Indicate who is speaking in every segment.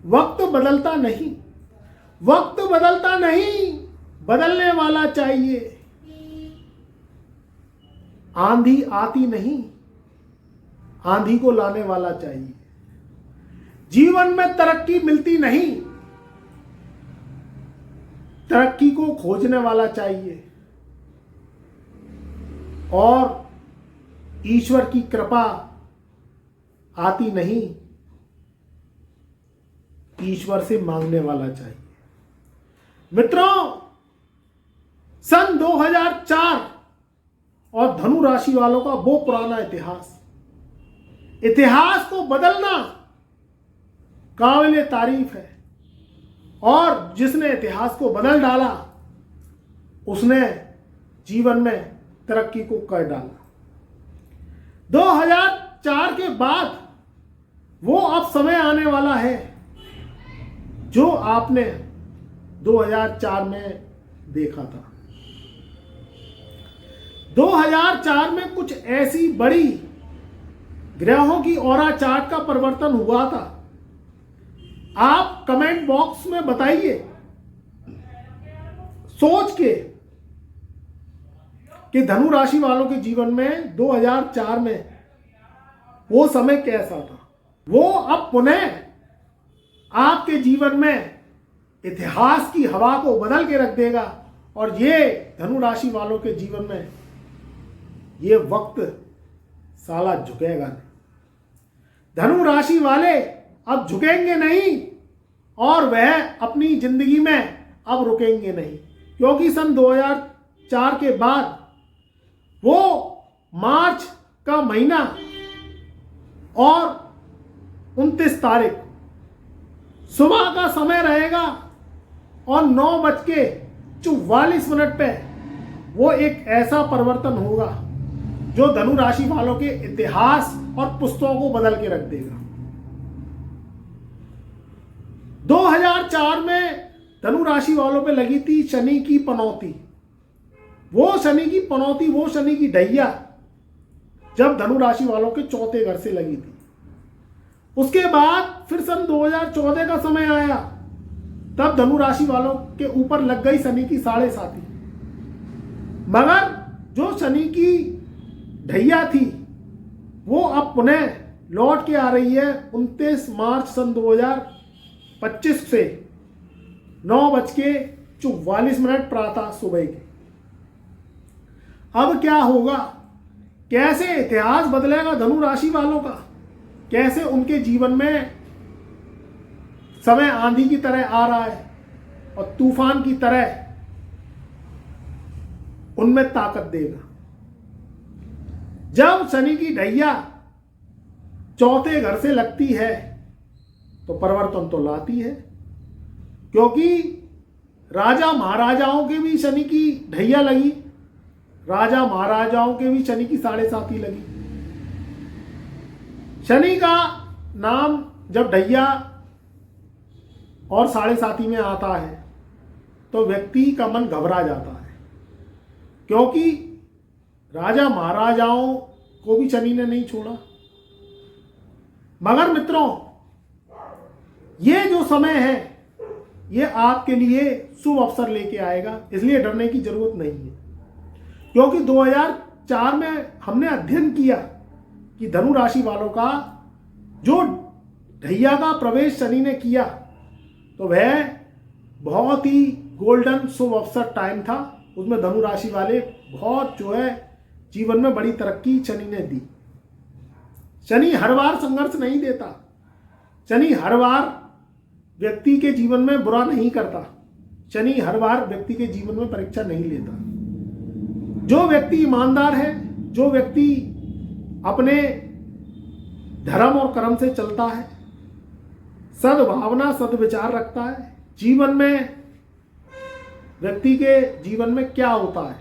Speaker 1: वक्त बदलता नहीं, वक्त बदलता नहीं, बदलने वाला चाहिए। आंधी आती नहीं, आंधी को लाने वाला चाहिए। जीवन में तरक्की मिलती नहीं, तरक्की को खोजने वाला चाहिए। और ईश्वर की कृपा आती नहीं, ईश्वर से मांगने वाला चाहिए। मित्रों, सन 2004 और धनु राशि वालों का वो पुराना इतिहास, इतिहास को बदलना काबिले तारीफ है। और जिसने इतिहास को बदल डाला उसने जीवन में तरक्की को कर डाला। 2004 के बाद वो अब समय आने वाला है जो आपने 2004 में देखा था। 2004 में कुछ ऐसी बड़ी ग्रहों की ऑरा चार्ट का परिवर्तन हुआ था। आप कमेंट बॉक्स में बताइए सोच के कि धनु राशि वालों के जीवन में 2004 में वो समय कैसा था। वो अब पुनः आपके जीवन में इतिहास की हवा को बदल के रख देगा। और ये धनु राशि वालों के जीवन में ये वक्त साला झुकेगा नहीं। धनु राशि वाले अब झुकेंगे नहीं और वह अपनी जिंदगी में अब रुकेंगे नहीं, क्योंकि सन 2004 के बाद वो मार्च का महीना और 29 तारीख सुबह का समय रहेगा और 9:44 पे वो एक ऐसा परिवर्तन होगा जो धनु राशि वालों के इतिहास और पुस्तकों को बदल के रख देगा। 2004 में धनु राशि वालों पे लगी थी शनि की पनौती। वो शनि की पनौती, वो शनि की ढैया जब धनु राशि वालों के चौथे घर से लगी थी। उसके बाद फिर सन 2014 का समय आया, तब धनु राशि वालों के ऊपर लग गई शनि की 7.5। मगर जो शनि की ढैया थी वो अब पुनः लौट के आ रही है 29 मार्च सन 2025 से 9:44 प्रातः सुबह के। अब क्या होगा, कैसे इतिहास बदलेगा धनु राशि वालों का, कैसे उनके जीवन में समय आंधी की तरह आ रहा है और तूफान की तरह उनमें ताकत देगा। जब शनि की ढैया चौथे घर से लगती है तो परिवर्तन तो लाती है, क्योंकि राजा महाराजाओं के भी शनि की ढैया लगी, राजा महाराजाओं के भी शनि की 7.5 लगी। शनि का नाम जब ढैया और 7.5 में आता है तो व्यक्ति का मन घबरा जाता है, क्योंकि राजा महाराजाओं को भी शनि ने नहीं छोड़ा। मगर मित्रों, ये जो समय है ये आपके लिए शुभ अवसर लेके आएगा, इसलिए डरने की जरूरत नहीं है। क्योंकि 2004 में हमने अध्ययन किया कि धनु राशि वालों का जो ढैया का प्रवेश शनि ने किया तो वह बहुत ही गोल्डन शुभ अवसर टाइम था। उसमें धनु राशि वाले बहुत जो है जीवन में बड़ी तरक्की शनि ने दी। शनि हर बार संघर्ष नहीं देता, शनि हर बार व्यक्ति के जीवन में बुरा नहीं करता, शनि हर बार व्यक्ति के जीवन में परीक्षा नहीं लेता। जो व्यक्ति ईमानदार है, जो व्यक्ति अपने धर्म और कर्म से चलता है, सद्भावना सद्विचार रखता है, जीवन में व्यक्ति के जीवन में क्या होता है,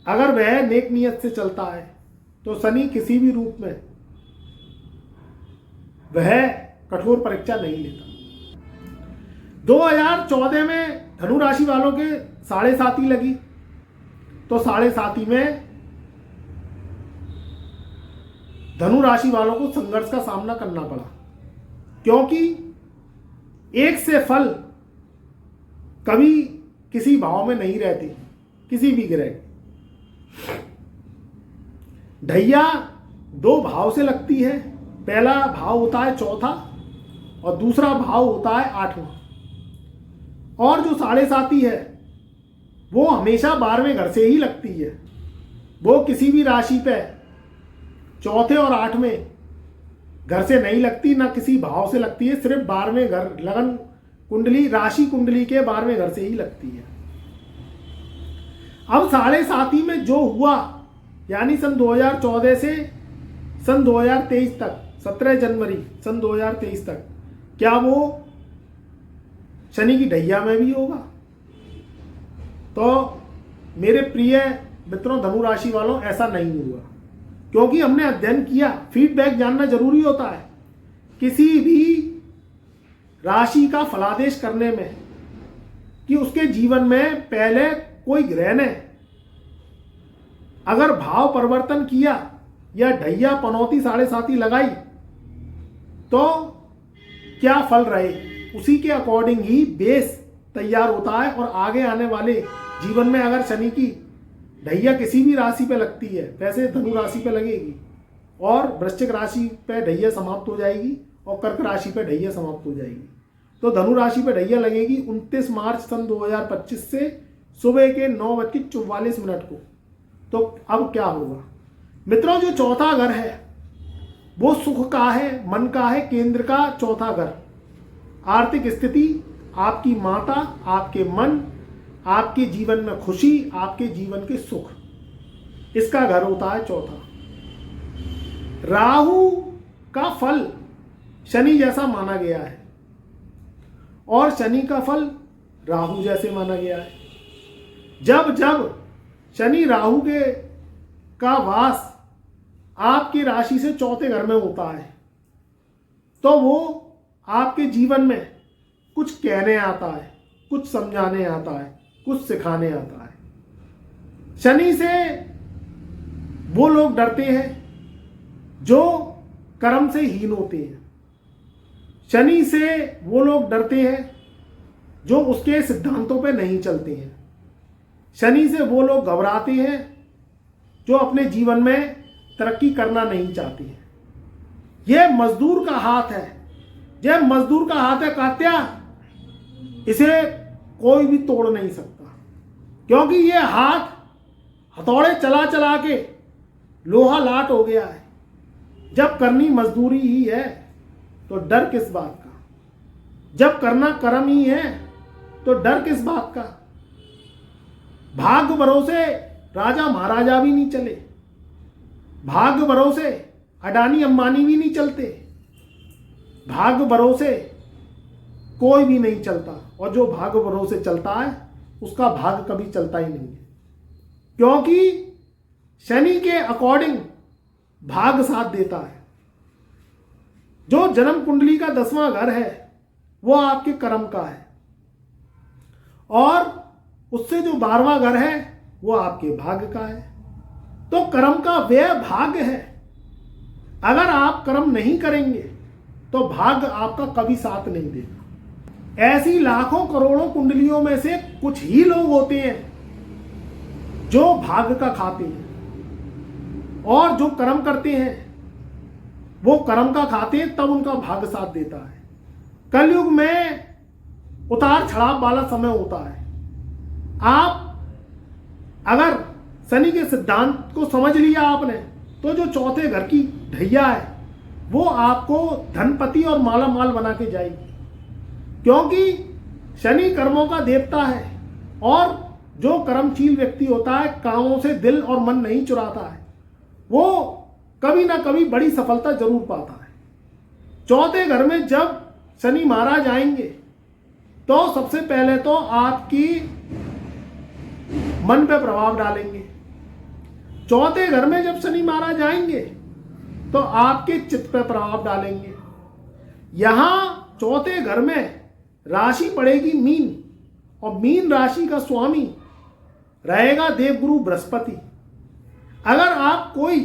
Speaker 1: अगर वह नेक नियत से चलता है तो शनि किसी भी रूप में वह कठोर परीक्षा नहीं लेता। 2014 में धनु राशि वालों के 7.5 लगी तो 7.5 में धनु राशि वालों को संघर्ष का सामना करना पड़ा, क्योंकि एक से फल कभी किसी भाव में नहीं रहती, किसी भी ग्रह की। ढैया 2 भाव से लगती है। पहला भाव होता है चौथा और दूसरा भाव होता है 8वां। और जो 7.5 है वो हमेशा 12वें घर से ही लगती है। वो किसी भी राशि पे चौथे और 8वें घर से नहीं लगती, ना किसी भाव से लगती है। सिर्फ 12वें घर, लगन कुंडली, राशि कुंडली के 12वें घर से ही लगती है। अब 7.5 में जो हुआ, यानी सन 2014 से सन 2023 तक, 17 जनवरी सन 2023 तक, क्या वो शनि की ढैया में भी होगा? तो मेरे प्रिय मित्रों, धनु राशि वालों, ऐसा नहीं हुआ, क्योंकि हमने अध्ययन किया। फीडबैक जानना जरूरी होता है किसी भी राशि का फलादेश करने में, कि उसके जीवन में पहले कोई ग्रह ने अगर भाव परिवर्तन किया या ढैया पनौती 7.5 लगाई तो क्या फल रहे, उसी के अकॉर्डिंग ही बेस तैयार होता है। और आगे आने वाले जीवन में अगर शनि की ढैया किसी भी राशि पे लगती है, वैसे धनु राशि पे लगेगी और वृश्चिक राशि पे ढैया समाप्त हो जाएगी और कर्क राशि पे ढैया समाप्त हो जाएगी। तो धनु राशि पे ढैया लगेगी 29 मार्च सन 2025 से सुबह के 9:44 को। तो अब क्या होगा मित्रों? जो चौथा घर है वो सुख का है, मन का है, केंद्र का चौथा घर। आर्थिक स्थिति, आपकी माता, आपके मन, आपके जीवन में खुशी, आपके जीवन के सुख, इसका घर होता है चौथा। राहु का फल शनि जैसा माना गया है और शनि का फल राहु जैसे माना गया है। जब जब शनि राहु के का वास आपकी राशि से चौथे घर में होता है तो वो आपके जीवन में कुछ कहने आता है, कुछ समझाने आता है, कुछ सिखाने आता है। शनि से वो लोग डरते हैं जो कर्म से हीन होते हैं। शनि से वो लोग डरते हैं जो उसके सिद्धांतों पे नहीं चलते हैं। शनि से वो लोग घबराते हैं जो अपने जीवन में तरक्की करना नहीं चाहते हैं। यह मजदूर का हाथ है, यह मजदूर का हाथ है कात्या, इसे कोई भी तोड़ नहीं सकता, क्योंकि यह हाथ हथौड़े चला चला के लोहा लाट हो गया है। जब करनी मजदूरी ही है तो डर किस बात का? जब करना कर्म ही है तो डर किस बात का? भाग्य भरोसे राजा महाराजा भी नहीं चले, भाग्य भरोसे अडानी अंबानी भी नहीं चलते, भाग्य भरोसे कोई भी नहीं चलता। और जो भाग्य भरोसे चलता है उसका भाग्य कभी चलता ही नहीं है, क्योंकि शनि के अकॉर्डिंग भाग्य साथ देता है। जो जन्म कुंडली का 10वां घर है वो आपके कर्म का है और उससे जो 12वां घर है वो आपके भाग्य का है। तो कर्म का व्यय भाग्य है। अगर आप कर्म नहीं करेंगे तो भाग्य आपका कभी साथ नहीं देगा। ऐसी लाखों करोड़ों कुंडलियों में से कुछ ही लोग होते हैं जो भाग्य का खाते हैं और जो कर्म करते हैं वो कर्म का खाते हैं, तब उनका भाग्य साथ देता है। कलयुग में उतार चढ़ाव वाला समय होता है। आप अगर शनि के सिद्धांत को समझ लिया आपने तो जो चौथे घर की ढैया है वो आपको धनपति और माला माल बना के जाएगी, क्योंकि शनि कर्मों का देवता है और जो कर्मशील व्यक्ति होता है, कामों से दिल और मन नहीं चुराता है, वो कभी ना कभी बड़ी सफलता जरूर पाता है। चौथे घर में जब शनि महाराज आएंगे तो सबसे पहले तो आपकी मन पे प्रभाव डालेंगे। चौथे घर में जब शनि महाराज आएंगे तो आपके चित्त पे प्रभाव डालेंगे। यहां चौथे घर में राशि पड़ेगी मीन और मीन राशि का स्वामी रहेगा देवगुरु बृहस्पति। अगर आप कोई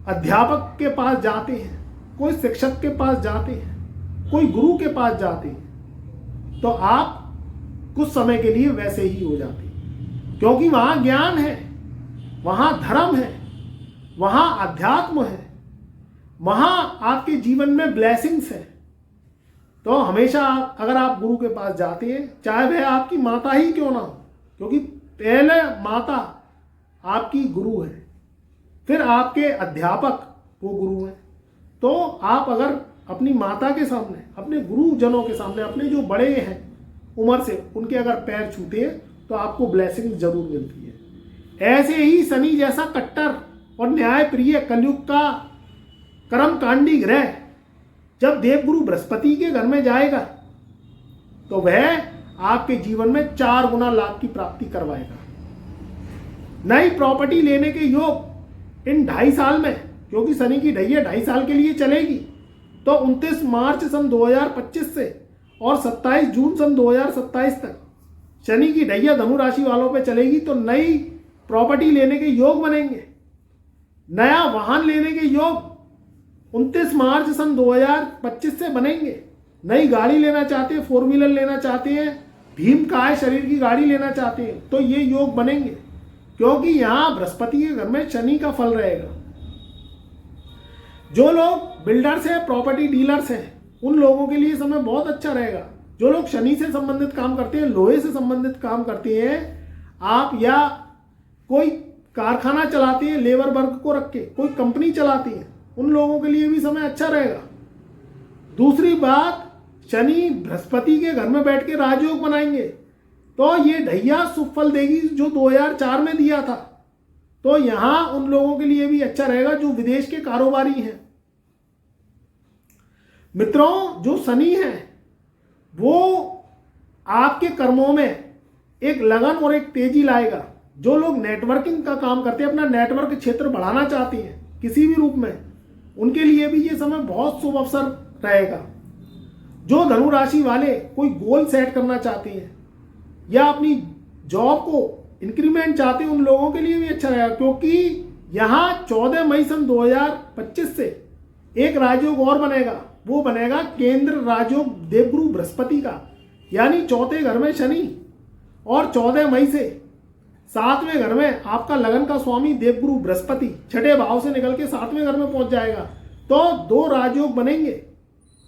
Speaker 1: अध्यापक के पास जाते हैं, कोई शिक्षक के पास जाते हैं कोई गुरु के पास जाते तो आप कुछ समय के लिए वैसे ही हो जाते, क्योंकि वहां ज्ञान है, वहां धर्म है, वहां अध्यात्म है, वहां आपके जीवन में ब्लेसिंग्स है। तो हमेशा अगर आप गुरु के पास जाते हैं, चाहे वह आपकी माता ही क्यों ना हो, क्योंकि पहले माता आपकी गुरु है, फिर आपके अध्यापक वो गुरु हैं। तो आप अगर अपनी माता के सामने, अपने गुरुजनों के सामने, अपने जो बड़े हैं उम्र से, उनके अगर पैर छूते हैं तो आपको ब्लेसिंग जरूर मिलती है। ऐसे ही शनि जैसा कट्टर और न्याय प्रिय कलयुग का कर्मकांडी ग्रह जब देवगुरु बृहस्पति के घर में जाएगा तो वह आपके जीवन में 4 गुना लाभ की प्राप्ति करवाएगा। नई प्रॉपर्टी लेने के योग इन 2.5 साल में, क्योंकि शनि की ढैया 2.5 साल के लिए चलेगी, तो 29 मार्च सन 2025 से और 27 जून सन 2027 तक शनि की ढैया धनु राशि वालों पे चलेगी। तो नई प्रॉपर्टी लेने के योग बनेंगे, नया वाहन लेने के योग 29 मार्च सन 2025 से बनेंगे। नई गाड़ी लेना चाहते हैं, 4 व्हीलर लेना चाहते हैं, भीम काय शरीर की गाड़ी लेना चाहते हैं, तो ये योग बनेंगे, क्योंकि यहां बृहस्पति के घर में शनि का फल रहेगा। जो लोग बिल्डर्स हैं, प्रॉपर्टी डीलर्स हैं, उन लोगों के लिए समय बहुत अच्छा रहेगा। जो लोग शनि से संबंधित काम करते हैं, लोहे से संबंधित काम करते हैं, आप या कोई कारखाना चलाते हैं लेबर वर्ग को रख के, कोई कंपनी चलाती है, उन लोगों के लिए भी समय अच्छा रहेगा। दूसरी बात, शनि बृहस्पति के घर में बैठ के राजयोग बनाएंगे तो ये ढैया शुभ फल देगी जो 2004 में दिया था। तो यहां उन लोगों के लिए भी अच्छा रहेगा जो विदेश के कारोबारी हैं। मित्रों, जो शनि है वो आपके कर्मों में एक लगन और एक तेजी लाएगा। जो लोग नेटवर्किंग का काम करते हैं, अपना नेटवर्क क्षेत्र बढ़ाना चाहते हैं किसी भी रूप में, उनके लिए भी ये समय बहुत शुभ अवसर रहेगा। जो धनु राशि वाले कोई गोल सेट करना चाहते हैं या अपनी जॉब को इंक्रीमेंट चाहते हैं, उन लोगों के लिए भी अच्छा रहेगा, क्योंकि यहां 14 मई सन 2025 से एक राजयोग और बनेगा। वो बनेगा केंद्र राजयोग देवगुरु बृहस्पति का, यानी 4थे घर में शनि, और 14 मई से 7वें घर में आपका लगन का स्वामी देवगुरु बृहस्पति 6ठे भाव से निकल के 7वें घर में पहुंच जाएगा। तो 2 राजयोग बनेंगे,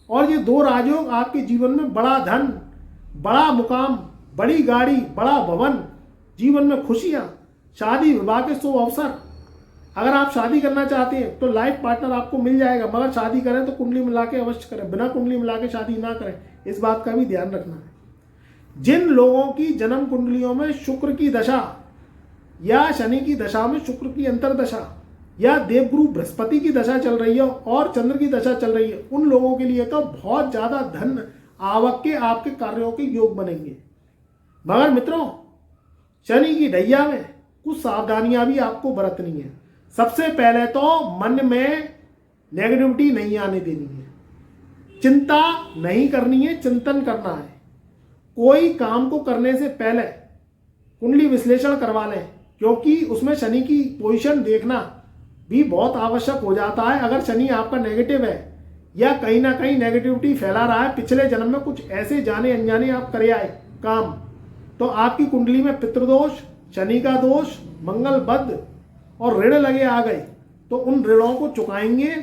Speaker 1: और ये 2 राजयोग आपके जीवन में बड़ा धन, बड़ा मुकाम, बड़ी गाड़ी, बड़ा भवन, जीवन में खुशियां, शादी विवाह के शुभ अवसर। अगर आप शादी करना चाहते हैं तो लाइफ पार्टनर आपको मिल जाएगा, मगर शादी करें तो कुंडली मिला के अवश्य करें, बिना कुंडली मिला के शादी ना करें, इस बात का भी ध्यान रखना है। जिन लोगों की जन्म कुंडलियों में शुक्र की दशा या शनि की दशा में शुक्र की अंतरदशा या देवगुरु बृहस्पति की दशा चल रही है और चंद्र की दशा चल रही है, उन लोगों के लिए तो बहुत ज्यादा धन आवक के आपके कार्यों के योग बनेंगे। मगर मित्रों, शनि की ढैया में कुछ सावधानियां भी आपको बरतनी है। सबसे पहले तो मन में नेगेटिविटी नहीं आने देनी है, चिंता नहीं करनी है, चिंतन करना है। कोई काम को करने से पहले कुंडली विश्लेषण करवा लें, क्योंकि उसमें शनि की पोजीशन देखना भी बहुत आवश्यक हो जाता है। अगर शनि आपका नेगेटिव है या कहीं ना कहीं नेगेटिविटी फैला रहा है, पिछले जन्म में कुछ ऐसे जाने अनजाने आप करे आए काम, तो आपकी कुंडली में पितृदोष, शनि का दोष, मंगल बद्ध और ऋण लगे आ गए, तो उन ऋणों को चुकाएंगे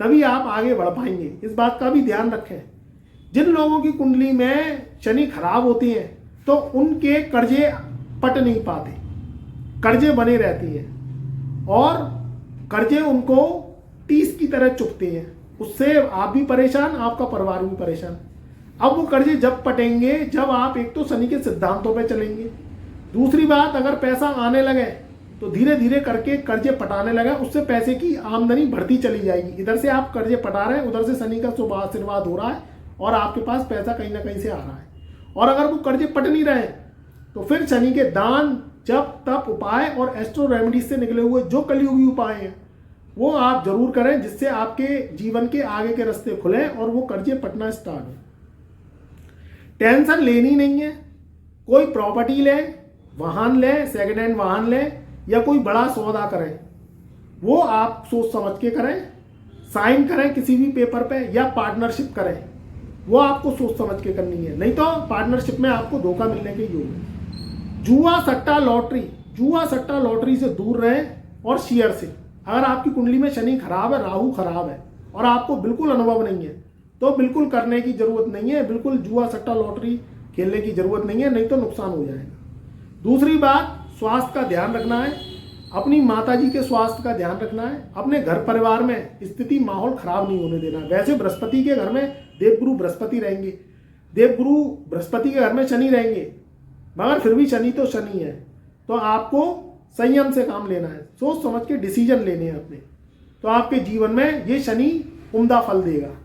Speaker 1: तभी आप आगे बढ़ पाएंगे। इस बात का भी ध्यान रखें। जिन लोगों की कुंडली में शनि खराब होती है तो उनके कर्जे पट नहीं पाते, कर्जे बने रहते हैं और कर्जे उनको टीस की तरह चुभते हैं। उससे आप भी परेशान, आपका परिवार भी परेशान। अब वो कर्जे जब पटेंगे जब आप एक तो शनि के सिद्धांतों पे चलेंगे, दूसरी बात अगर पैसा आने लगे तो धीरे धीरे करके कर्जे पटाने लगे, उससे पैसे की आमदनी बढ़ती चली जाएगी। इधर से आप कर्जे पटा रहे हैं, उधर से शनि का शुभ आशीर्वाद हो रहा है और आपके पास पैसा कहीं ना कहीं से आ रहा है। और अगर वो कर्जे पट नहीं रहे तो फिर शनि के दान, जप, तप उपाय और एस्ट्रो रेमेडीज से निकले हुए जो कलयुगी उपाय हैं वो आप जरूर करें, जिससे आपके जीवन के आगे के रास्ते खुले और वो कर्जे पटना स्टार्ट हो। टेंशन लेनी नहीं है। कोई प्रॉपर्टी ले, वाहन ले, सेकेंड हैंड वाहन ले या कोई बड़ा सौदा करें, वो आप सोच समझ के करें, साइन करें किसी भी पेपर पे या पार्टनरशिप करें, वो आपको सोच समझ के करनी है, नहीं तो पार्टनरशिप में आपको धोखा मिलने के योग है। जुआ सट्टा लॉटरी से दूर रहें और शेयर से। अगर आपकी कुंडली में शनि खराब है, राहु खराब है और आपको बिल्कुल अनुभव नहीं है तो बिल्कुल करने की जरूरत नहीं है, बिल्कुल जुआ सट्टा लॉटरी खेलने की जरूरत नहीं है, नहीं तो नुकसान हो जाएगा। दूसरी बात, स्वास्थ्य का ध्यान रखना है, अपनी माताजी के स्वास्थ्य का ध्यान रखना है, अपने घर परिवार में स्थिति माहौल खराब नहीं होने देना। वैसे बृहस्पति के घर में देवगुरु बृहस्पति रहेंगे, देवगुरु बृहस्पति के घर में शनि रहेंगे, मगर फिर भी शनि तो शनि है, तो आपको संयम से काम लेना है, सोच समझ के डिसीजन लेने हैं अपने, तो आपके जीवन में ये शनि उम्दा फल देगा।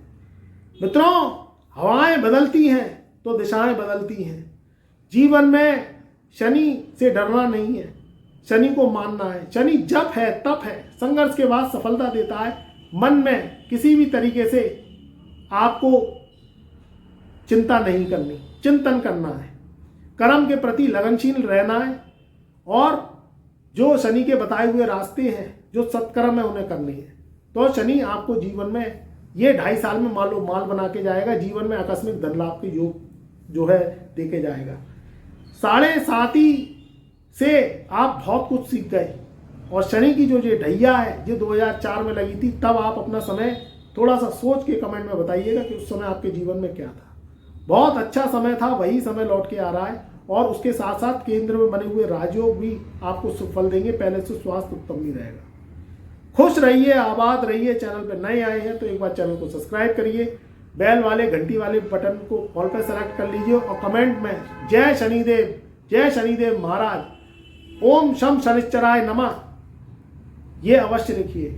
Speaker 1: मित्रों, हवाएं बदलती हैं तो दिशाएं बदलती हैं। जीवन में शनि से डरना नहीं है, शनि को मानना है। शनि जब है तब है, संघर्ष के बाद सफलता देता है। मन में किसी भी तरीके से आपको चिंता नहीं करनी, चिंतन करना है, कर्म के प्रति लगनशील रहना है और जो शनि के बताए हुए रास्ते हैं, जो सत्कर्म है, उन्हें करनी है। तो शनि आपको जीवन में ये 2.5 साल में माल बना के जाएगा, जीवन में आकस्मिक धन लाभ के योग जो है देके जाएगा। 7.5 से आप बहुत कुछ सीख गए और शनि की जो ये ढैया है, जो 2004 में लगी थी, तब आप अपना समय थोड़ा सा सोच के कमेंट में बताइएगा कि उस समय आपके जीवन में क्या था। बहुत अच्छा समय था, वही समय लौट के आ रहा है और उसके साथ साथ केंद्र में बने हुए राजयोग भी आपको सुफल देंगे। पहले से स्वास्थ्य उत्तम भी रहेगा। खुश रहिए, आबाद रहिए। चैनल पर नए आए हैं तो एक बार चैनल को सब्सक्राइब करिए, बेल वाले घंटी वाले बटन को ऑल पे सेलेक्ट कर लीजिए और कमेंट में जय शनिदेव महाराज, ओम शम शनिश्चराय नमः ये अवश्य लिखिए,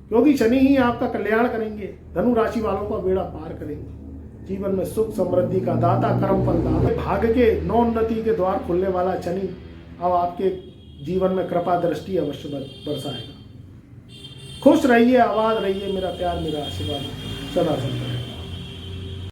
Speaker 1: क्योंकि शनि ही आपका कल्याण करेंगे, धनु राशि वालों का बेड़ा पार करेंगे, जीवन में सुख समृद्धि का दाता, कर्म फल दाता, भाग्य के नवोन्नति के द्वार खुलने वाला शनि अब आपके जीवन में कृपा दृष्टि अवश्य बरसाएगा। खुश रहिए, आबाद रहिए। मेरा प्यार, मेरा आशीर्वाद सदा सदा।